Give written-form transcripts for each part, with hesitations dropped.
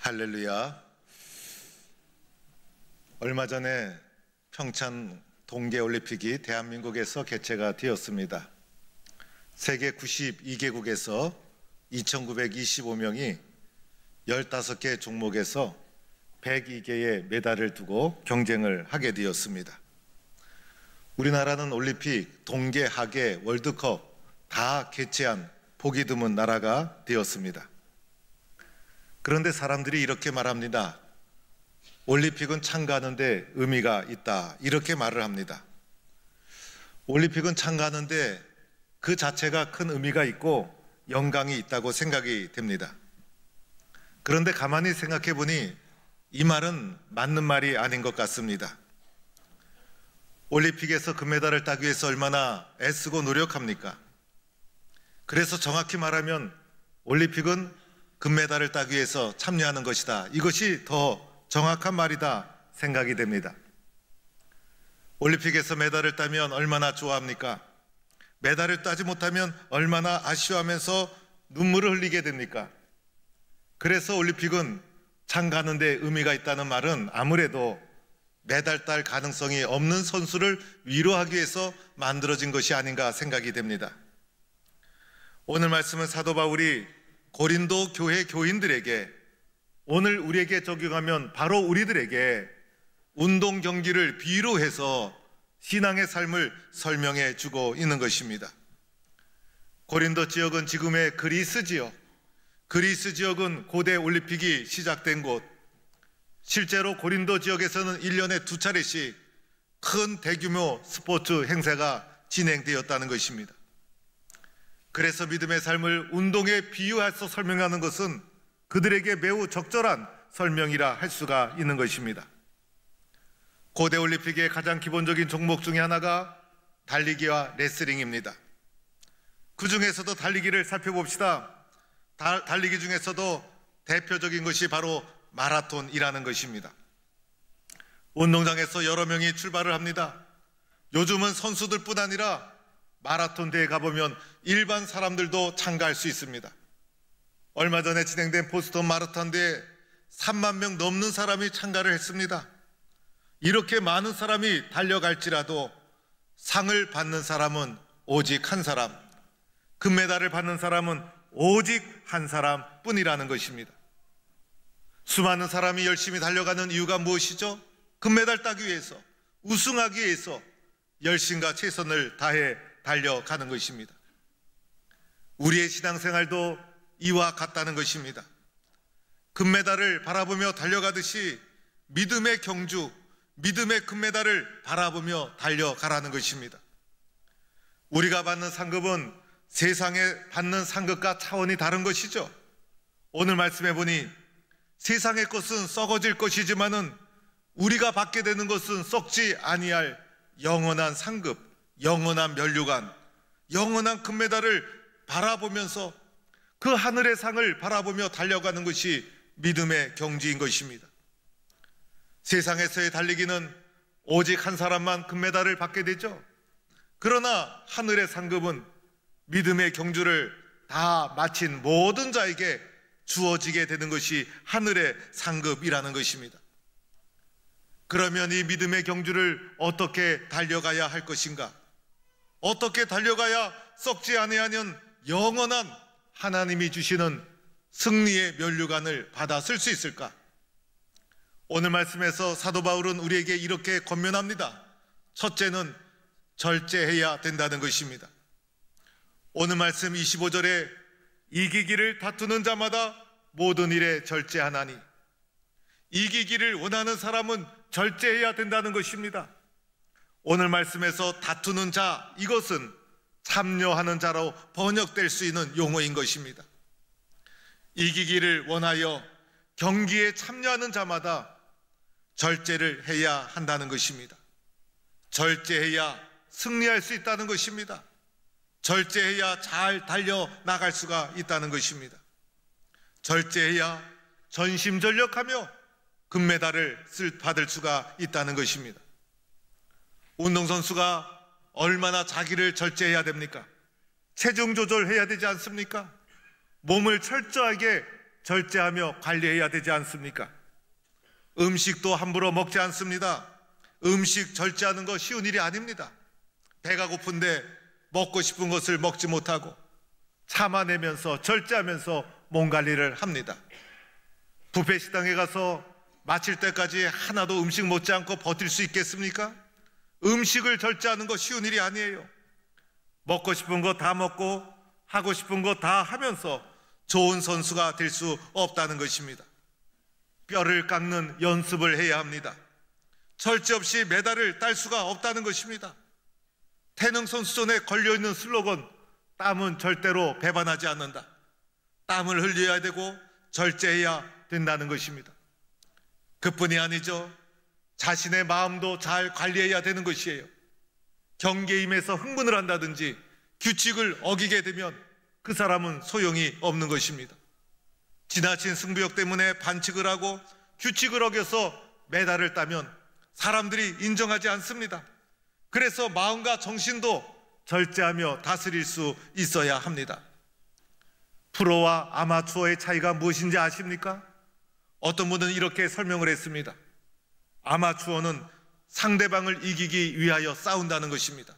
할렐루야. 얼마 전에 평창 동계올림픽이 대한민국에서 개최가 되었습니다. 세계 92개국에서 2,925명이 15개 종목에서 102개의 메달을 두고 경쟁을 하게 되었습니다. 우리나라는 올림픽, 동계, 하계, 월드컵 다 개최한 보기 드문 나라가 되었습니다. 그런데 사람들이 이렇게 말합니다. 올림픽은 참가하는데 의미가 있다, 이렇게 말을 합니다. 올림픽은 참가하는데 그 자체가 큰 의미가 있고 영광이 있다고 생각이 됩니다. 그런데 가만히 생각해 보니 이 말은 맞는 말이 아닌 것 같습니다. 올림픽에서 금메달을 따기 위해서 얼마나 애쓰고 노력합니까? 그래서 정확히 말하면 올림픽은 금메달을 따기 위해서 참여하는 것이다, 이것이 더 정확한 말이다 생각이 됩니다. 올림픽에서 메달을 따면 얼마나 좋아합니까? 메달을 따지 못하면 얼마나 아쉬워하면서 눈물을 흘리게 됩니까? 그래서 올림픽은 참가하는 데 의미가 있다는 말은 아무래도 메달 딸 가능성이 없는 선수를 위로하기 위해서 만들어진 것이 아닌가 생각이 됩니다. 오늘 말씀은 사도 바울이 고린도 교회 교인들에게, 오늘 우리에게 적용하면 바로 우리들에게 운동 경기를 비유로 해서 신앙의 삶을 설명해 주고 있는 것입니다. 고린도 지역은 지금의 그리스 지역, 그리스 지역은 고대 올림픽이 시작된 곳, 실제로 고린도 지역에서는 1년에 2차례씩 큰 대규모 스포츠 행사가 진행되었다는 것입니다. 그래서 믿음의 삶을 운동에 비유해서 설명하는 것은 그들에게 매우 적절한 설명이라 할 수가 있는 것입니다. 고대 올림픽의 가장 기본적인 종목 중에 하나가 달리기와 레슬링입니다. 그 중에서도 달리기를 살펴봅시다. 달리기 중에서도 대표적인 것이 바로 마라톤이라는 것입니다. 운동장에서 여러 명이 출발을 합니다. 요즘은 선수들뿐 아니라 마라톤 대회에 가보면 일반 사람들도 참가할 수 있습니다. 얼마 전에 진행된 보스턴 마라톤 대회에 3만 명 넘는 사람이 참가를 했습니다. 이렇게 많은 사람이 달려갈지라도 상을 받는 사람은 오직 한 사람, 금메달을 받는 사람은 오직 한 사람뿐이라는 것입니다. 수많은 사람이 열심히 달려가는 이유가 무엇이죠? 금메달 따기 위해서, 우승하기 위해서 열심과 최선을 다해 달려가는 것입니다. 우리의 신앙생활도 이와 같다는 것입니다. 금메달을 바라보며 달려가듯이 믿음의 경주, 믿음의 금메달을 바라보며 달려가라는 것입니다. 우리가 받는 상급은 세상에 받는 상급과 차원이 다른 것이죠. 오늘 말씀해 보니 세상의 것은 썩어질 것이지만은 우리가 받게 되는 것은 썩지 아니할 영원한 상급, 영원한 면류관, 영원한 금메달을 바라보면서 그 하늘의 상을 바라보며 달려가는 것이 믿음의 경지인 것입니다. 세상에서의 달리기는 오직 한 사람만 금메달을 받게 되죠. 그러나 하늘의 상급은 믿음의 경주를 다 마친 모든 자에게 주어지게 되는 것이 하늘의 상급이라는 것입니다. 그러면 이 믿음의 경주를 어떻게 달려가야 할 것인가? 어떻게 달려가야 썩지 아니하는 영원한 하나님이 주시는 승리의 면류관을 받았을 수 있을까? 오늘 말씀에서 사도 바울은 우리에게 이렇게 권면합니다. 첫째는 절제해야 된다는 것입니다. 오늘 말씀 25절에 이기기를 다투는 자마다 모든 일에 절제하나니, 이기기를 원하는 사람은 절제해야 된다는 것입니다. 오늘 말씀에서 다투는 자, 이것은 참여하는 자로 번역될 수 있는 용어인 것입니다. 이기기를 원하여 경기에 참여하는 자마다 절제를 해야 한다는 것입니다. 절제해야 승리할 수 있다는 것입니다. 절제해야 잘 달려나갈 수가 있다는 것입니다. 절제해야 전심전력하며 금메달을 받을 수가 있다는 것입니다. 운동선수가 얼마나 자기를 절제해야 됩니까? 체중 조절해야 되지 않습니까? 몸을 철저하게 절제하며 관리해야 되지 않습니까? 음식도 함부로 먹지 않습니다. 음식 절제하는 거 쉬운 일이 아닙니다. 배가 고픈데 먹고 싶은 것을 먹지 못하고 참아내면서 절제하면서 몸 관리를 합니다. 뷔페 식당에 가서 마칠 때까지 하나도 음식 못지 않고 버틸 수 있겠습니까? 음식을 절제하는 거 쉬운 일이 아니에요. 먹고 싶은 거 다 먹고 하고 싶은 거 다 하면서 좋은 선수가 될 수 없다는 것입니다. 뼈를 깎는 연습을 해야 합니다. 절제 없이 메달을 딸 수가 없다는 것입니다. 태능 선수촌에 걸려있는 슬로건, 땀은 절대로 배반하지 않는다. 땀을 흘려야 되고 절제해야 된다는 것입니다. 그뿐이 아니죠. 자신의 마음도 잘 관리해야 되는 것이에요. 경기에 임해서 흥분을 한다든지 규칙을 어기게 되면 그 사람은 소용이 없는 것입니다. 지나친 승부욕 때문에 반칙을 하고 규칙을 어겨서 메달을 따면 사람들이 인정하지 않습니다. 그래서 마음과 정신도 절제하며 다스릴 수 있어야 합니다. 프로와 아마추어의 차이가 무엇인지 아십니까? 어떤 분은 이렇게 설명을 했습니다. 아마추어는 상대방을 이기기 위하여 싸운다는 것입니다.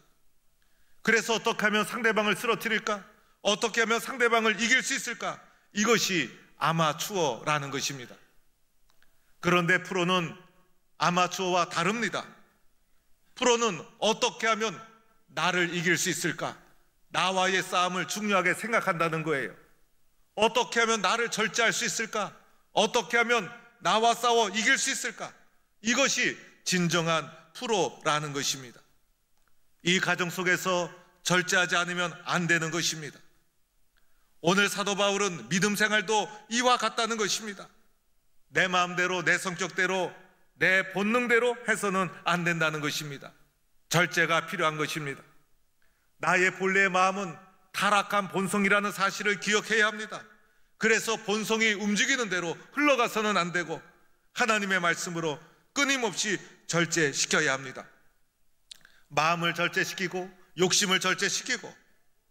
그래서 어떻게 하면 상대방을 쓰러뜨릴까? 어떻게 하면 상대방을 이길 수 있을까? 이것이 아마추어라는 것입니다. 그런데 프로는 아마추어와 다릅니다. 프로는 어떻게 하면 나를 이길 수 있을까? 나와의 싸움을 중요하게 생각한다는 거예요. 어떻게 하면 나를 절제할 수 있을까? 어떻게 하면 나와 싸워 이길 수 있을까? 이것이 진정한 프로라는 것입니다. 이 가정 속에서 절제하지 않으면 안 되는 것입니다. 오늘 사도 바울은 믿음 생활도 이와 같다는 것입니다. 내 마음대로, 내 성격대로, 내 본능대로 해서는 안 된다는 것입니다. 절제가 필요한 것입니다. 나의 본래의 마음은 타락한 본성이라는 사실을 기억해야 합니다. 그래서 본성이 움직이는 대로 흘러가서는 안 되고 하나님의 말씀으로 끊임없이 절제시켜야 합니다. 마음을 절제시키고 욕심을 절제시키고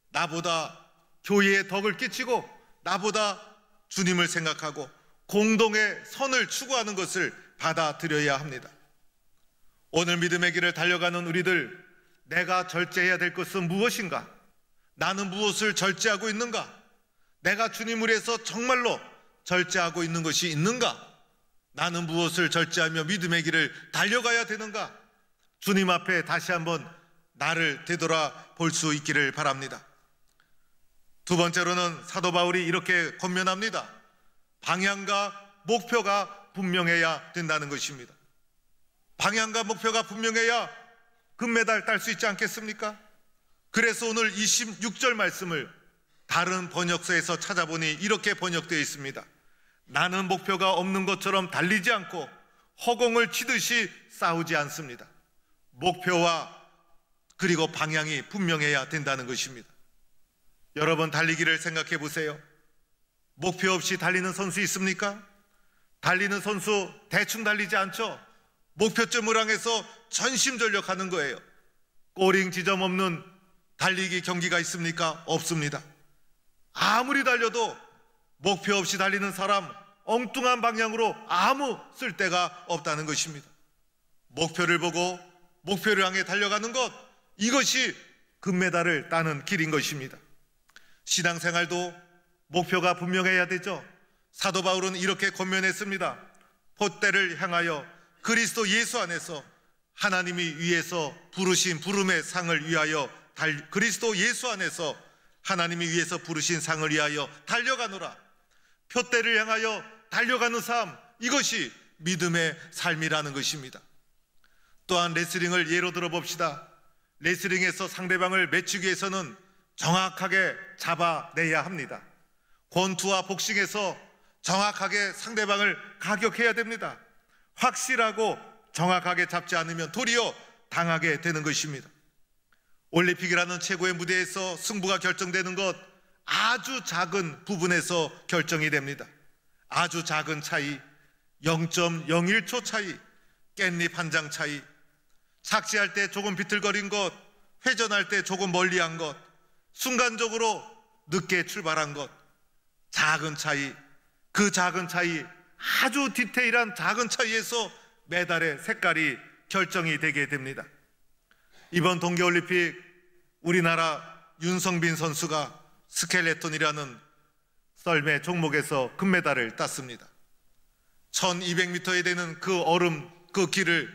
나보다 교회에 덕을 끼치고 나보다 주님을 생각하고 공동의 선을 추구하는 것을 받아들여야 합니다. 오늘 믿음의 길을 달려가는 우리들, 내가 절제해야 될 것은 무엇인가? 나는 무엇을 절제하고 있는가? 내가 주님을 위해서 정말로 절제하고 있는 것이 있는가? 나는 무엇을 절제하며 믿음의 길을 달려가야 되는가? 주님 앞에 다시 한번 나를 되돌아볼 수 있기를 바랍니다. 두 번째로는 사도 바울이 이렇게 권면합니다. 방향과 목표가 분명해야 된다는 것입니다. 방향과 목표가 분명해야 금메달 딸 수 있지 않겠습니까? 그래서 오늘 26절 말씀을 다른 번역서에서 찾아보니 이렇게 번역되어 있습니다. 나는 목표가 없는 것처럼 달리지 않고 허공을 치듯이 싸우지 않습니다. 목표와 그리고 방향이 분명해야 된다는 것입니다. 여러분, 달리기를 생각해 보세요. 목표 없이 달리는 선수 있습니까? 달리는 선수 대충 달리지 않죠. 목표점을 향해서 전심전력하는 거예요. 꼬링 지점 없는 달리기 경기가 있습니까? 없습니다. 아무리 달려도 목표 없이 달리는 사람, 엉뚱한 방향으로 아무 쓸데가 없다는 것입니다. 목표를 보고 목표를 향해 달려가는 것, 이것이 금메달을 따는 길인 것입니다. 신앙생활도 목표가 분명해야 되죠. 사도 바울은 이렇게 권면했습니다. 폿대를 향하여 그리스도 예수 안에서 하나님이 위에서 부르신 부름의 상을 위하여 그리스도 예수 안에서 하나님이 위에서 부르신 상을 위하여 달려가노라. 폿대를 향하여 달려가는 삶, 이것이 믿음의 삶이라는 것입니다. 또한 레슬링을 예로 들어 봅시다. 레슬링에서 상대방을 매치기 위해서는 정확하게 잡아내야 합니다. 권투와 복싱에서 정확하게 상대방을 가격해야 됩니다. 확실하고 정확하게 잡지 않으면 도리어 당하게 되는 것입니다. 올림픽이라는 최고의 무대에서 승부가 결정되는 것, 아주 작은 부분에서 결정이 됩니다. 아주 작은 차이, 0.01초 차이, 깻잎 한 장 차이, 착지할 때 조금 비틀거린 것, 회전할 때 조금 멀리한 것, 순간적으로 늦게 출발한 것, 작은 차이, 그 작은 차이, 아주 디테일한 작은 차이에서 메달의 색깔이 결정이 되게 됩니다. 이번 동계올림픽 우리나라 윤성빈 선수가 스켈레톤이라는 썰매 종목에서 금메달을 땄습니다. 1200m에 되는 그 얼음, 그 길을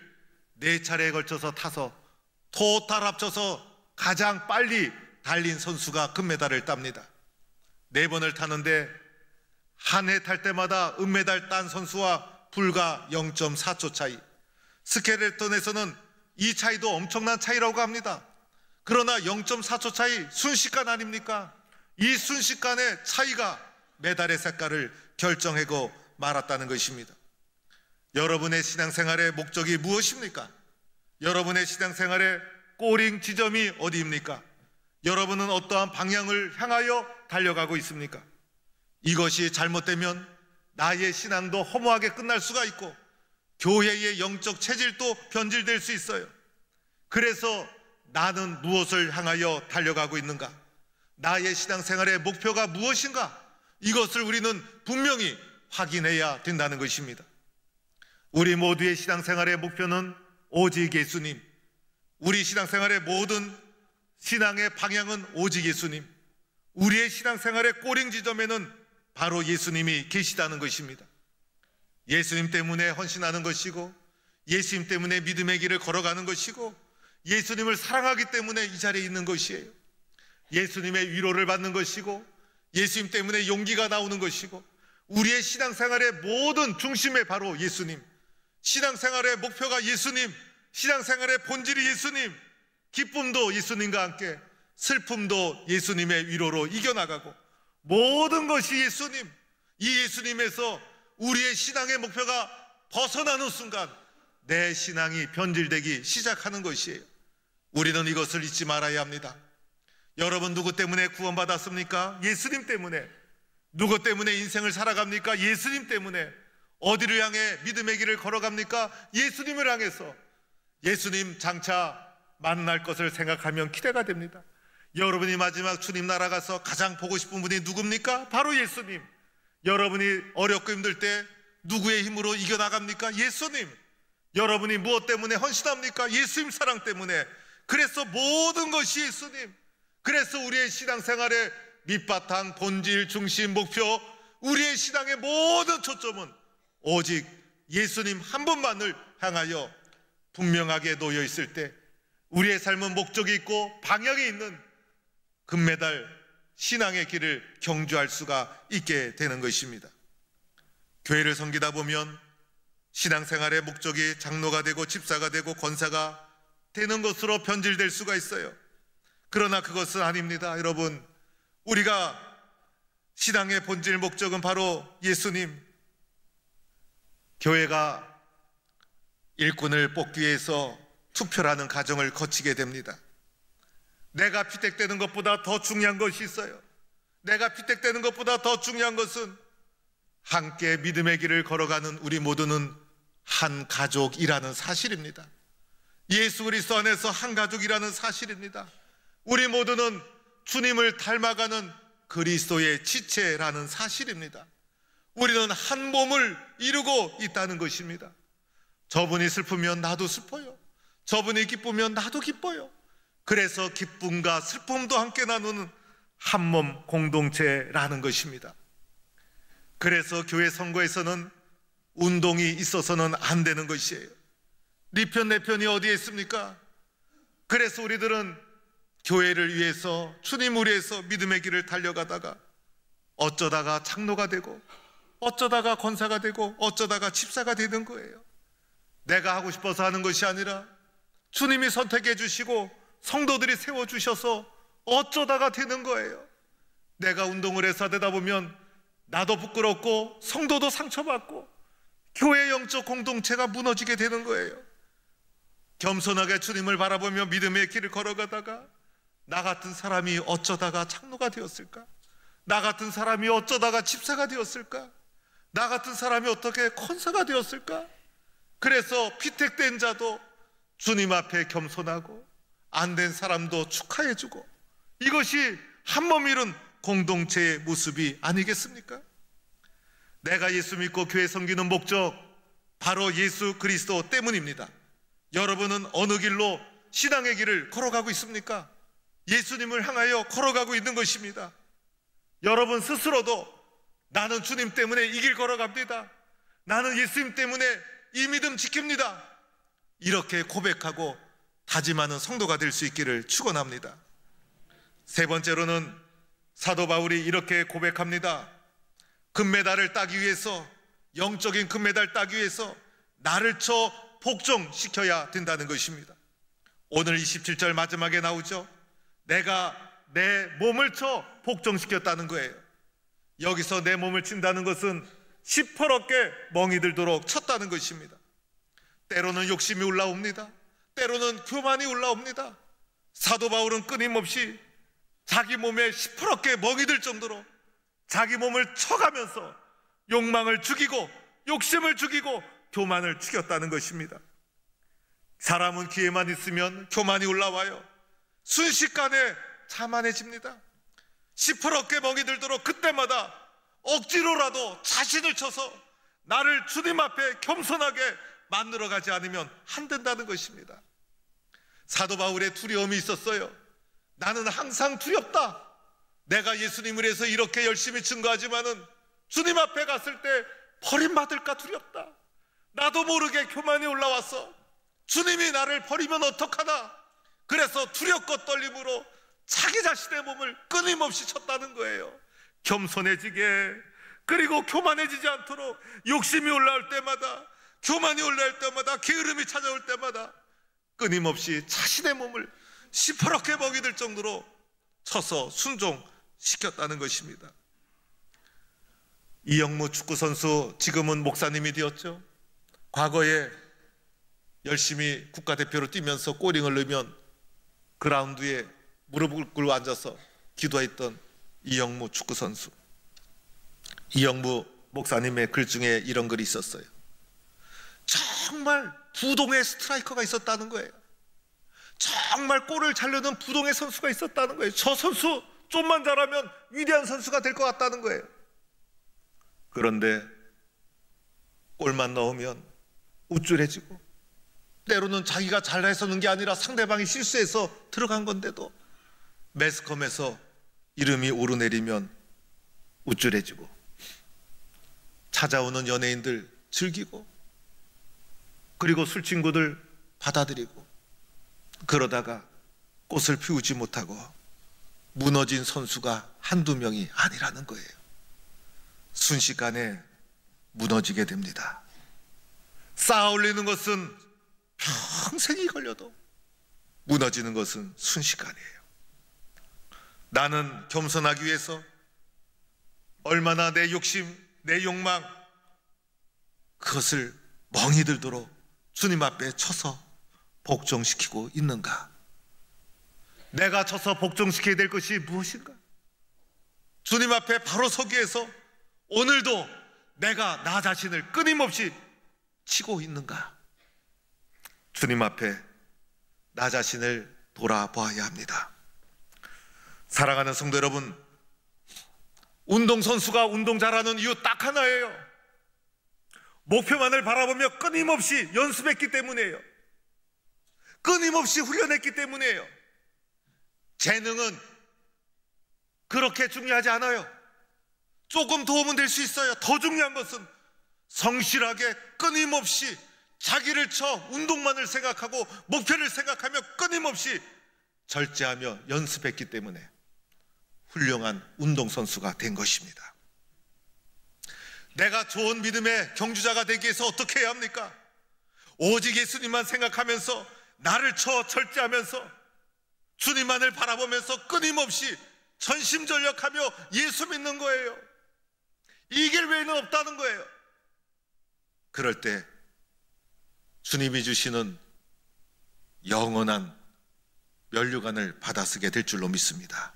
4차례에 걸쳐서 타서 토탈 합쳐서 가장 빨리 달린 선수가 금메달을 땁니다. 4번을 타는데 한 해 탈 때마다 은메달 딴 선수와 불과 0.4초 차이. 스켈레톤에서는 이 차이도 엄청난 차이라고 합니다. 그러나 0.4초 차이, 순식간 아닙니까? 이 순식간의 차이가 메달의 색깔을 결정하고 말았다는 것입니다. 여러분의 신앙생활의 목적이 무엇입니까? 여러분의 신앙생활의 꼬링 지점이 어디입니까? 여러분은 어떠한 방향을 향하여 달려가고 있습니까? 이것이 잘못되면 나의 신앙도 허무하게 끝날 수가 있고 교회의 영적 체질도 변질될 수 있어요. 그래서 나는 무엇을 향하여 달려가고 있는가? 나의 신앙생활의 목표가 무엇인가? 이것을 우리는 분명히 확인해야 된다는 것입니다. 우리 모두의 신앙생활의 목표는 오직 예수님. 우리 신앙생활의 모든 신앙의 방향은 오직 예수님. 우리의 신앙생활의 꼬링 지점에는 바로 예수님이 계시다는 것입니다. 예수님 때문에 헌신하는 것이고, 예수님 때문에 믿음의 길을 걸어가는 것이고, 예수님을 사랑하기 때문에 이 자리에 있는 것이에요. 예수님의 위로를 받는 것이고, 예수님 때문에 용기가 나오는 것이고, 우리의 신앙생활의 모든 중심에 바로 예수님. 신앙생활의 목표가 예수님, 신앙생활의 본질이 예수님, 기쁨도 예수님과 함께, 슬픔도 예수님의 위로로 이겨나가고, 모든 것이 예수님. 이 예수님에서 우리의 신앙의 목표가 벗어나는 순간 내 신앙이 변질되기 시작하는 것이에요. 우리는 이것을 잊지 말아야 합니다. 여러분, 누구 때문에 구원받았습니까? 예수님 때문에. 누구 때문에 인생을 살아갑니까? 예수님 때문에. 어디를 향해 믿음의 길을 걸어갑니까? 예수님을 향해서. 예수님 장차 만날 것을 생각하면 기대가 됩니다. 여러분이 마지막 주님 나라 가서 가장 보고 싶은 분이 누굽니까? 바로 예수님. 여러분이 어렵고 힘들 때 누구의 힘으로 이겨나갑니까? 예수님. 여러분이 무엇 때문에 헌신합니까? 예수님 사랑 때문에. 그래서 모든 것이 예수님. 그래서 우리의 신앙생활의 밑바탕, 본질, 중심, 목표, 우리의 신앙의 모든 초점은 오직 예수님 한 분만을 향하여 분명하게 놓여 있을 때 우리의 삶은 목적이 있고 방향이 있는 금메달 신앙의 길을 경주할 수가 있게 되는 것입니다. 교회를 섬기다 보면 신앙생활의 목적이 장로가 되고 집사가 되고 권사가 되는 것으로 변질될 수가 있어요. 그러나 그것은 아닙니다. 여러분, 우리가 신앙의 본질 목적은 바로 예수님. 교회가 일꾼을 뽑기 위해서 투표라는 과정을 거치게 됩니다. 내가 피택되는 것보다 더 중요한 것이 있어요. 내가 피택되는 것보다 더 중요한 것은 함께 믿음의 길을 걸어가는 우리 모두는 한 가족이라는 사실입니다. 예수 그리스도 안에서 한 가족이라는 사실입니다. 우리 모두는 주님을 닮아가는 그리스도의 지체라는 사실입니다. 우리는 한 몸을 이루고 있다는 것입니다. 저분이 슬프면 나도 슬퍼요. 저분이 기쁘면 나도 기뻐요. 그래서 기쁨과 슬픔도 함께 나누는 한 몸 공동체라는 것입니다. 그래서 교회 선거에서는 운동이 있어서는 안 되는 것이에요. 네 편 내 편이 어디에 있습니까? 그래서 우리들은 교회를 위해서, 주님을 위해서 믿음의 길을 달려가다가 어쩌다가 장로가 되고 어쩌다가 권사가 되고 어쩌다가 집사가 되는 거예요. 내가 하고 싶어서 하는 것이 아니라 주님이 선택해 주시고 성도들이 세워주셔서 어쩌다가 되는 거예요. 내가 운동을 해서 되다 보면 나도 부끄럽고 성도도 상처받고 교회 영적 공동체가 무너지게 되는 거예요. 겸손하게 주님을 바라보며 믿음의 길을 걸어가다가 나 같은 사람이 어쩌다가 장로가 되었을까? 나 같은 사람이 어쩌다가 집사가 되었을까? 나 같은 사람이 어떻게 권사가 되었을까? 그래서 피택된 자도 주님 앞에 겸손하고 안 된 사람도 축하해주고, 이것이 한 몸 이룬 공동체의 모습이 아니겠습니까? 내가 예수 믿고 교회 섬기는 목적, 바로 예수 그리스도 때문입니다. 여러분은 어느 길로 신앙의 길을 걸어가고 있습니까? 예수님을 향하여 걸어가고 있는 것입니다. 여러분 스스로도 나는 주님 때문에 이 길 걸어갑니다. 나는 예수님 때문에 이 믿음 지킵니다. 이렇게 고백하고 다짐하는 성도가 될 수 있기를 축원합니다. 세 번째로는 사도 바울이 이렇게 고백합니다. 금메달을 따기 위해서, 영적인 금메달 따기 위해서 나를 쳐 복종시켜야 된다는 것입니다. 오늘 27절 마지막에 나오죠. 내가 내 몸을 쳐 복종시켰다는 거예요. 여기서 내 몸을 친다는 것은 시퍼렇게 멍이 들도록 쳤다는 것입니다. 때로는 욕심이 올라옵니다. 때로는 교만이 올라옵니다. 사도 바울은 끊임없이 자기 몸에 시퍼렇게 멍이 들 정도로 자기 몸을 쳐가면서 욕망을 죽이고 욕심을 죽이고 교만을 죽였다는 것입니다. 사람은 기회만 있으면 교만이 올라와요. 순식간에 자만해집니다. 시퍼렇게 멍이 들도록 그때마다 억지로라도 자신을 쳐서 나를 주님 앞에 겸손하게 만들어가지 않으면 안 된다는 것입니다. 사도 바울의 두려움이 있었어요. 나는 항상 두렵다. 내가 예수님을 위해서 이렇게 열심히 증거하지만은 주님 앞에 갔을 때 버림받을까 두렵다. 나도 모르게 교만이 올라왔어. 주님이 나를 버리면 어떡하나. 그래서 두렵고 떨림으로 자기 자신의 몸을 끊임없이 쳤다는 거예요. 겸손해지게, 그리고 교만해지지 않도록 욕심이 올라올 때마다, 교만이 올라올 때마다, 게으름이 찾아올 때마다 끊임없이 자신의 몸을 시퍼렇게 먹이 들 정도로 쳐서 순종시켰다는 것입니다. 이영무 축구선수, 지금은 목사님이 되었죠. 과거에 열심히 국가대표로 뛰면서 골링을 넣으면 그라운드에 무릎을 꿇고 앉아서 기도했던 이영무 축구선수. 이영무 목사님의 글 중에 이런 글이 있었어요. 정말 부동의 스트라이커가 있었다는 거예요. 정말 골을 잘 넣는 부동의 선수가 있었다는 거예요. 저 선수 좀만 잘하면 위대한 선수가 될 것 같다는 거예요. 그런데 골만 넣으면 우쭐해지고, 때로는 자기가 잘해서 넣은 게 아니라 상대방이 실수해서 들어간 건데도 매스컴에서 이름이 오르내리면 우쭐해지고, 찾아오는 연예인들 즐기고, 그리고 술친구들 받아들이고, 그러다가 꽃을 피우지 못하고 무너진 선수가 한두 명이 아니라는 거예요. 순식간에 무너지게 됩니다. 쌓아 올리는 것은 평생이 걸려도 무너지는 것은 순식간이에요. 나는 겸손하기 위해서 얼마나 내 욕심, 내 욕망, 그것을 멍이 들도록 주님 앞에 쳐서 복종시키고 있는가? 내가 쳐서 복종시켜야 될 것이 무엇인가? 주님 앞에 바로 서기 위해서 오늘도 내가 나 자신을 끊임없이 치고 있는가? 주님 앞에 나 자신을 돌아봐야 합니다. 사랑하는 성도 여러분, 운동선수가 운동 잘하는 이유 딱 하나예요. 목표만을 바라보며 끊임없이 연습했기 때문이에요. 끊임없이 훈련했기 때문이에요. 재능은 그렇게 중요하지 않아요. 조금 도움은 될 수 있어요. 더 중요한 것은 성실하게 끊임없이 자기를 쳐 운동만을 생각하고 목표를 생각하며 끊임없이 절제하며 연습했기 때문에 훌륭한 운동선수가 된 것입니다. 내가 좋은 믿음의 경주자가 되기 위해서 어떻게 해야 합니까? 오직 예수님만 생각하면서 나를 쳐 절제하면서 주님만을 바라보면서 끊임없이 전심전력하며 예수 믿는 거예요. 이 길 외에는 없다는 거예요. 그럴 때 주님이 주시는 영원한 면류관을 받아쓰게 될 줄로 믿습니다.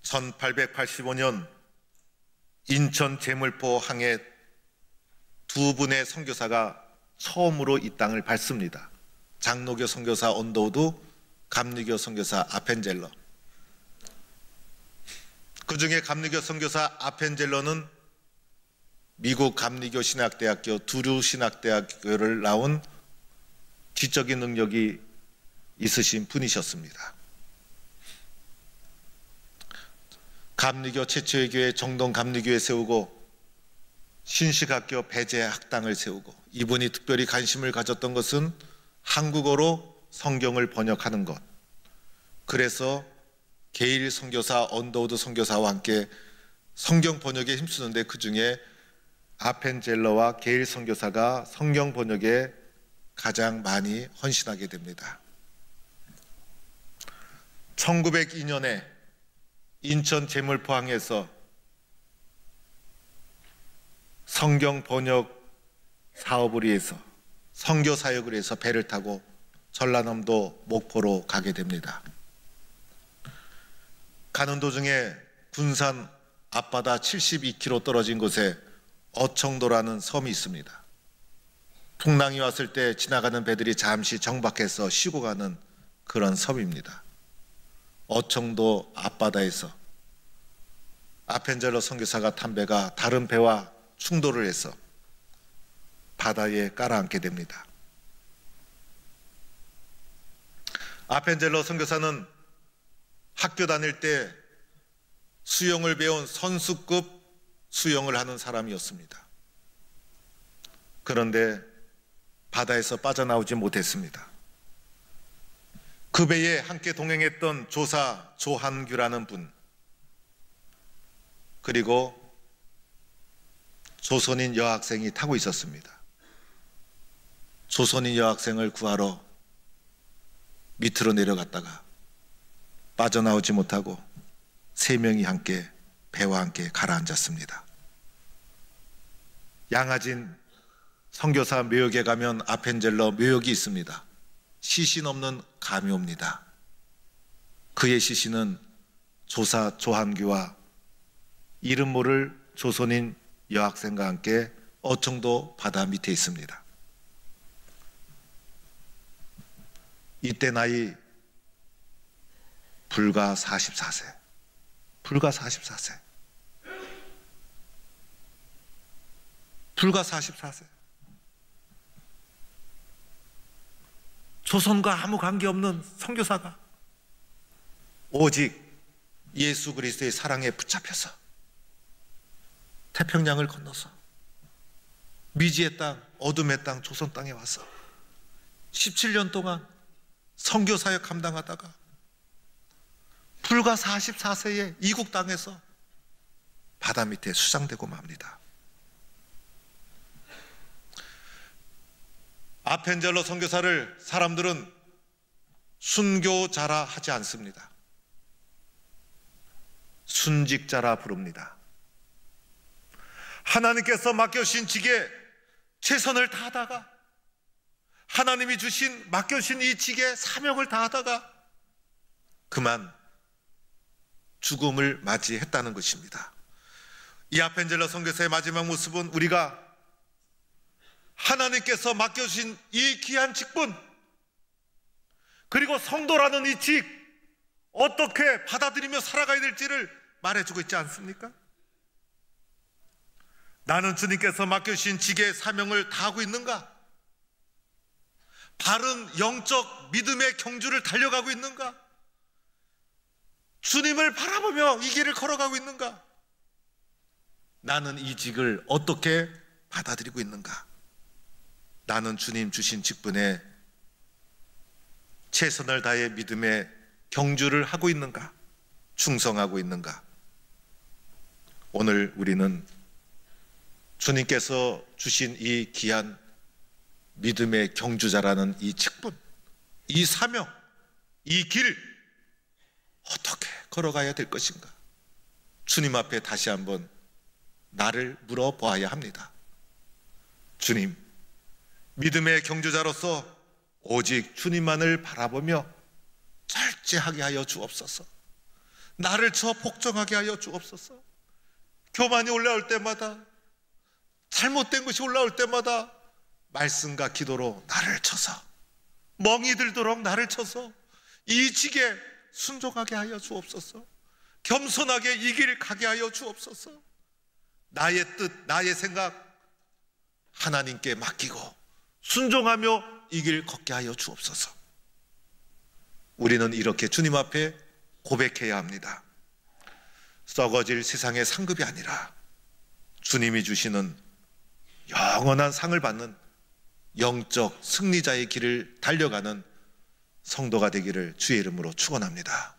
1885년 인천 제물포 항에 두 분의 선교사가 처음으로 이 땅을 밟습니다. 장로교 선교사 언더우드, 감리교 선교사 아펜젤러. 그 그중에 감리교 선교사 아펜젤러는 미국 감리교 신학대학교 두루 신학대학교를 나온 지적인 능력이 있으신 분이셨습니다. 감리교 최초의 교회 정동 감리교회 세우고 신식학교 배제 학당을 세우고, 이분이 특별히 관심을 가졌던 것은 한국어로 성경을 번역하는 것. 그래서 게일 선교사, 언더우드 선교사와 함께 성경 번역에 힘쓰는데, 그 중에 아펜젤러와 게일 선교사가 성경 번역에 가장 많이 헌신하게 됩니다. 1902년에 인천 제물포항에서 성경 번역 사업을 위해서, 선교 사역을 위해서 배를 타고 전라남도 목포로 가게 됩니다. 가는 도중에 군산 앞바다 72km 떨어진 곳에 어청도라는 섬이 있습니다. 풍랑이 왔을 때 지나가는 배들이 잠시 정박해서 쉬고 가는 그런 섬입니다. 어청도 앞바다에서 아펜젤러 선교사가 탄 배가 다른 배와 충돌을 해서 바다에 깔아앉게 됩니다. 아펜젤러 선교사는 학교 다닐 때 수영을 배운 선수급 수영을 하는 사람이었습니다. 그런데 바다에서 빠져나오지 못했습니다. 그 배에 함께 동행했던 조사 조한규라는 분, 그리고 조선인 여학생이 타고 있었습니다. 조선인 여학생을 구하러 밑으로 내려갔다가 빠져나오지 못하고 3명이 함께 배와 함께 가라앉았습니다. 양아진 선교사 묘역에 가면 아펜젤러 묘역이 있습니다. 시신 없는 가묘입니다. 그의 시신은 조사 조한규와 이름 모를 조선인 여학생과 함께 어청도 바다 밑에 있습니다. 이때 나이 불과 44세. 불과 44세. 불과 44세. 조선과 아무 관계없는 선교사가 오직 예수 그리스도의 사랑에 붙잡혀서 태평양을 건너서 미지의 땅, 어둠의 땅, 조선 땅에 와서 17년 동안 선교 사역 감당하다가 불과 44세에 이국 땅에서 바다 밑에 수장되고 맙니다. 아펜젤러 선교사를 사람들은 순교자라 하지 않습니다. 순직자라 부릅니다. 하나님께서 맡겨주신 직에 최선을 다하다가, 하나님이 맡겨주신 이 직에 사명을 다하다가 그만 죽음을 맞이했다는 것입니다. 이 아펜젤러 선교사의 마지막 모습은 우리가 하나님께서 맡겨주신 이 귀한 직분, 그리고 성도라는 이 직, 어떻게 받아들이며 살아가야 될지를 말해주고 있지 않습니까? 나는 주님께서 맡겨주신 직의 사명을 다하고 있는가? 바른 영적 믿음의 경주를 달려가고 있는가? 주님을 바라보며 이 길을 걸어가고 있는가? 나는 이 직을 어떻게 받아들이고 있는가? 나는 주님 주신 직분에 최선을 다해 믿음의 경주를 하고 있는가? 충성하고 있는가? 오늘 우리는 주님께서 주신 이 귀한 믿음의 경주자라는 이 직분, 이 사명, 이 길 어떻게 걸어가야 될 것인가? 주님 앞에 다시 한번 나를 물어보아야 합니다. 주님, 믿음의 경주자로서 오직 주님만을 바라보며 절제하게 하여 주옵소서. 나를 쳐 복종하게 하여 주옵소서. 교만이 올라올 때마다, 잘못된 것이 올라올 때마다 말씀과 기도로 나를 쳐서, 멍이 들도록 나를 쳐서 이 직에 순종하게 하여 주옵소서. 겸손하게 이 길 가게 하여 주옵소서. 나의 뜻, 나의 생각 하나님께 맡기고 순종하며 이 길 걷게 하여 주옵소서. 우리는 이렇게 주님 앞에 고백해야 합니다. 썩어질 세상의 상급이 아니라 주님이 주시는 영원한 상을 받는 영적 승리자의 길을 달려가는 성도가 되기를 주의 이름으로 축원합니다.